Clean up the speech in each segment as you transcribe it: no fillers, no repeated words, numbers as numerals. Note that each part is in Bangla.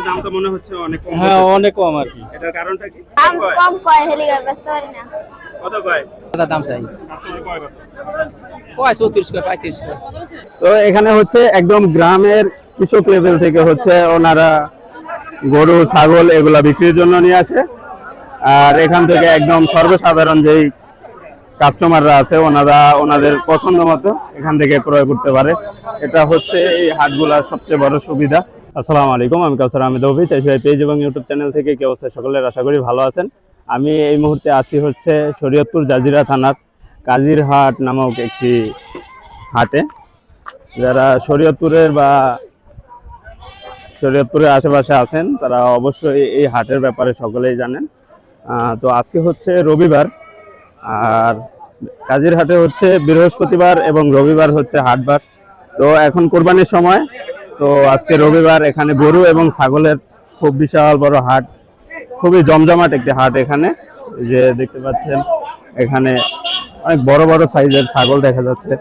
দাম তো মনে হচ্ছে অনেক কম। হ্যাঁ অনেক কম আর কি। এটার কারণটা কি? দাম কম কয় হেলিকপ্টার ব্যস্ত পারি না। কত কয়? কত দাম চাই? কাস্টমার কয় কত? কয় 34 কয় 35 কয়। তো এখানে হচ্ছে একদম গ্রামের কৃষক লেভেল থেকে হচ্ছে ওনারা গরু ছাগল এগুলা বিক্রির জন্য নিয়ে আসে, আর এখান থেকে একদম সর্বসাধারণ যেই কাস্টমাররা আছে ওনারা ওনাদের পছন্দ মতো এখান থেকে ক্রয় করতে পারে। এটা হচ্ছে এই হাটগুলার সবচেয়ে বড় সুবিধা। আসসালামু আলাইকুম, আমি কাউসার আহমেদ অভি, চাষিভাই পেজ এবং ইউটিউব চ্যানেল থেকে কি অবস্থা সকলের, আশা করি ভালো আছেন। আমি এই মুহূর্তে আছি হচ্ছে শরীয়তপুর জাজিরা থানার কাজিরহাট নামক একটি হাটে। যারা শরীয়তপুরের বা শরীয়তপুরের আশেপাশে আছেন তারা অবশ্যই এই হাটের ব্যাপারে সকলেই জানেন। তো আজকে হচ্ছে রবিবার, আর কাজিরহাটে হচ্ছে বৃহস্পতিবার এবং রবিবার হচ্ছে হাটবার। তো এখন কোরবানির সময়, তো আজকে রবিবার এখানে গরু এবং ছাগলের খুব বিশাল বড় হাট, খুবই জমজমাট একটি হাট। এখানে যে দেখতে পাচ্ছেন এখানে অনেক বড় বড় সাইজের ছাগল দেখা যাচ্ছে।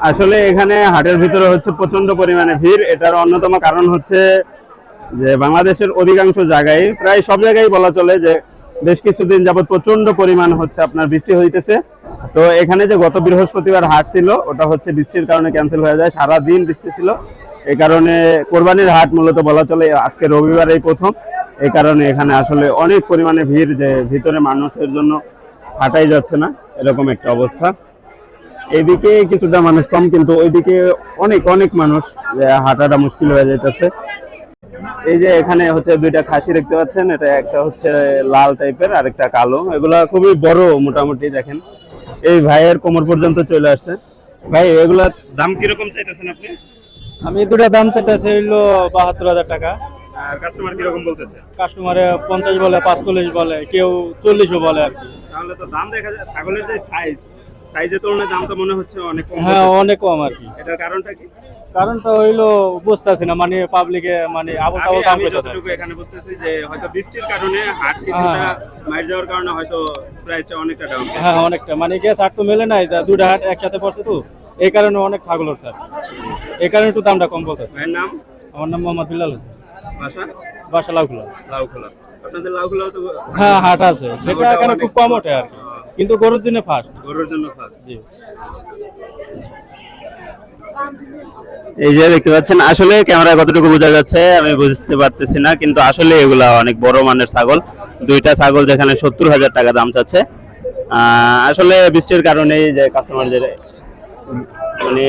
আসলে এখানে হাটের ভিতরে হচ্ছে প্রচন্ড পরিমাণে ভিড়। এটার অন্যতম কারণ হচ্ছে যে বাংলাদেশের অধিকাংশ জায়গায়, প্রায় সব জায়গায় বলা চলে যে বেশ কিছুদিন যাবত প্রচন্ড পরিমাণ হচ্ছে আপনার বৃষ্টি হইতেছে। তো এখানে যে গত বৃহস্পতিবার হাট ছিল ওটা হচ্ছে বৃষ্টির কারণে ক্যান্সেল হয়ে যায়, সারা দিন বৃষ্টি ছিল। এই কারণে কোরবানির হাট মূলত বলা চলে আজকে রবিবার এই প্রথম। এই কারণে এখানে আসলে অনেক পরিমাণে ভিড়, যে ভিতরে মানুষের জন্য হাঁটাই যাচ্ছে না, এরকম একটা অবস্থা। এইদিকে কিছুটা মানুষ কম, কিন্তু ওইদিকে অনেক অনেক মানুষ, যে হাঁটাটা মুশকিল হয়ে যাইতেছে। এই যে এখানে হচ্ছে দুইটা খাসি দেখতে পাচ্ছেন, এটা একটা হচ্ছে লাল টাইপের আর একটা কালো। এগুলা খুবই বড়, মোটামুটি দেখেন এই ভাইয়ের কোমর পর্যন্ত চলে আসছে। ভাই এগুলা দাম কিরকম চাইতেছেন আপনি? আমি দুটো দাম চাইতেছি হইলো 72,000 টাকা। আর কাস্টমার কিরকম বলতেছে? কাস্টমারে 50 বলে, 45 বলে, কেউ 40ও বলে আর কি। তাহলে তো দাম দেখা যায়, ছাগলের যে সাইজের তুলনায় দাম তো মনে হচ্ছে অনেক কম। হ্যাঁ অনেক কম আর কি। এটার কারণটা কি? কারণটা হইলো বুঝতেছি না, মানে পাবলিকে মানে আবল তাবল দাম আমি কইতাছে। যতটুকু এখানে বুঝতেছি যে হয়তো বৃষ্টির কারণে হাট কিছুটা মাইর যাওয়ার কারণে হয়তো প্রাইসটা অনেকটা ডাউন। হ্যাঁ অনেকটা, মানে গ্যাস হাট তো মেলে নাই, দুইটা হাট একসাথে পড়ছে, তো এই কারণে অনেক ছাগল হচ্ছে আর কি। এই কারণে একটু দামটা কম বলতে। ভাইয়ের নাম? আমার নাম মোহাম্মদ বিল্লাল হোসেন। বাসা? বাসা লাউখোলা। লাউখোলা। আপনাদের লাউখোলাও তো হ্যাঁ হাট আছে, সেটা এখানে খুব কম ওঠে আর কি, কিন্তু গরুর জন্য ফার্স্ট। গরুর জন্য ফার্স্ট। জি। এই যে দেখতে পাচ্ছেন, আসলে ক্যামেরায় কতটুকু বোঝা যাচ্ছে আমি বুঝতে পারতেছি না, কিন্তু আসলে এগুলা অনেক বড় মানের ছাগল। দুইটা ছাগল যেখানে 70,000 টাকা দাম চাচ্ছে। আসলে বৃষ্টির কারণেই যে কাস্টমার যে মানে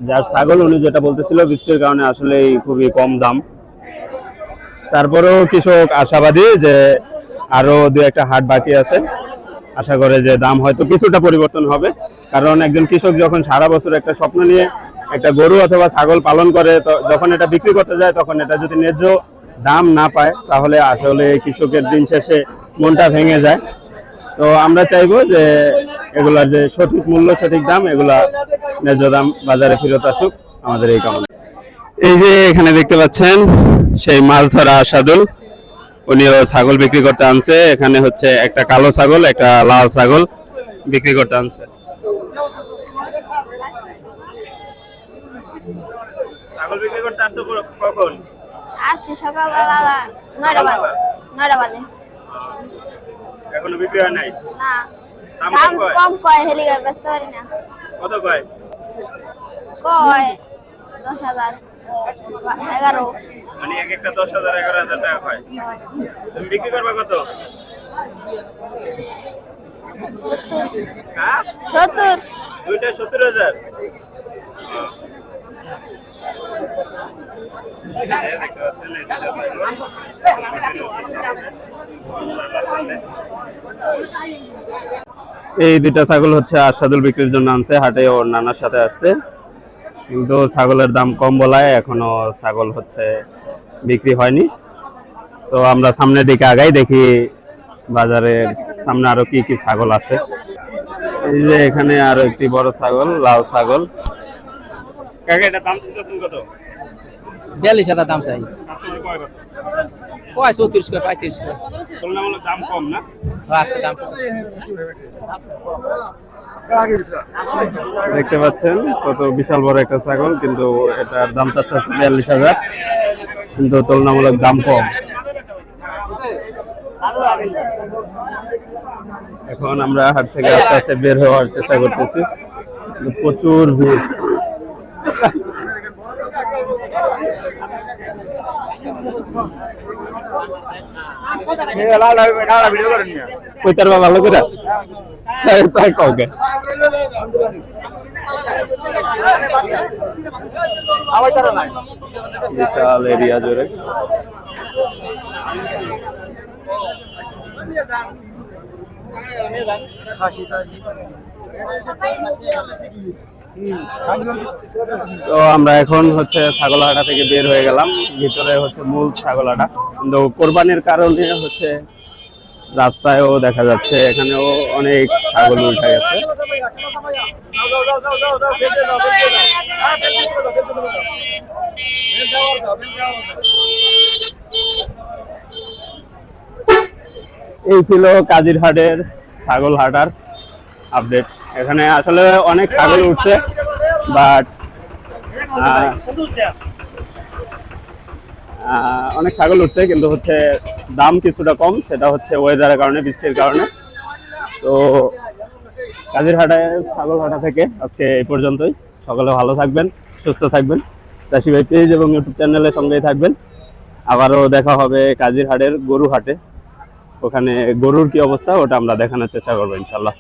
যার ছাগল উনি যেটা বলতেছিল, বৃষ্টির কারণে আসলে খুবই কম দাম। তারপরেও কৃষক আশাবাদী যে আরো দুই একটা হাট বাকি আছে, আশা করে যে দাম হয়তো কিছুটা পরিবর্তন হবে। কারণ একজন কৃষক যখন সারা বছর একটা স্বপ্ন নিয়ে একটা গরু অথবা ছাগল পালন করে, যখন এটা বিক্রি করতে যায় তখন এটা যদি ন্যায্য দাম না পায় তাহলে আসলে কৃষকের দিন শেষে মনটা ভেঙে যায়। তো আমরা চাইবো যে এগুলার যে সঠিক মূল্য, সঠিক দাম, এগুলা ন্যায্য দাম বাজারে ফেরত আসুক, আমাদের এই কামনা। এই যে এখানে দেখতে পাচ্ছেন সেই মাছ ধরা আসাদুল, উনিও ছাগল বিক্রি করতে আনছে। এখানে হচ্ছে একটা কালো ছাগল, একটা লাল ছাগল বিক্রি করতে আনছে। ছাগল বিক্রি করতে আসছো কখন? আসছি সকালবেলা 9টা বাজে। এখনো বিক্রি হয় নাই? না, দাম দাম কম কয়? কম কয় হেলিকপ্টার ব্যস্ত পারি না। কত কয়? কয় 10,000, 11। মানে এক একটা 10,000 11,000 টাকা হয়। তুমি বিক্রি করবে কত? 70। হ্যাঁ 70। দুইটা 70,000। দেখতে পাচ্ছেন এই দুইটা ছাগল। এই দুইটা ছাগল হচ্ছে আসাদুল বিক্রির জন্য আনছে, হাটে ওর নানার সাথে আসছে, কিন্তু ছাগলের দাম কম বলায় এখনো ছাগল হচ্ছে বিক্রি হয়নি। তো আমরা সামনের দিকে আগাই, দেখি বাজারের সামনে আরো কি কি ছাগল আছে। এই যে এখানে আরো একটি বড় ছাগল, লাল ছাগল। কাকা এটা দাম চাইতেছেন কত? 42,000 দাম চাই। কাস্টমার কয় কত? কয় 34 কয় 35 কয়। তুলনামূলক দাম কম না? আজকে দাম কম। দেখতে পাচ্ছেন কত বিশাল বড় একটা ছাগল, কিন্তু এটার দাম চাচ্ছে 42,000। কিন্তু তুলনামূলক দাম কম। এখন আমরা হাট থেকে আস্তে আস্তে বের হওয়ার চেষ্টা করতেছি, কিন্তু প্রচুর ভিড়। কইতার বা ভালো করে তাই কাউকে বিশাল এরিয়া জুড়ে। তো আমরা এখন হচ্ছে ছাগলহাটা থেকে বের হয়ে গেলাম, ভিতরে হচ্ছে মূল ছাগলহাটা, কিন্তু কোরবানির কারণে হচ্ছে রাস্তায়ও দেখা যাচ্ছে এখানেও অনেক ছাগল উঠে গেছে। এই ছিল কাজিরহাটের ছাগলহাটার আপডেট। এখানে আসলে অনেক ছাগল উঠছে, বাট অনেক ছাগল উঠছে, কিন্তু হচ্ছে দাম কিছুটা কম, সেটা হচ্ছে ওয়েদারের কারণে, বৃষ্টির কারণে। তো কাজিরহাটের ছাগলহাটা থেকে আজকে এই পর্যন্তই। সকলে ভালো থাকবেন, সুস্থ থাকবেন, চাষি ভাই পেজ এবং ইউটিউব চ্যানেলের সঙ্গেই থাকবেন। আবারও দেখা হবে কাজিরহাটের গরু হাটে, ওখানে গরুর কি অবস্থা ওটা আমরা দেখানোর চেষ্টা করবো ইনশাল্লাহ।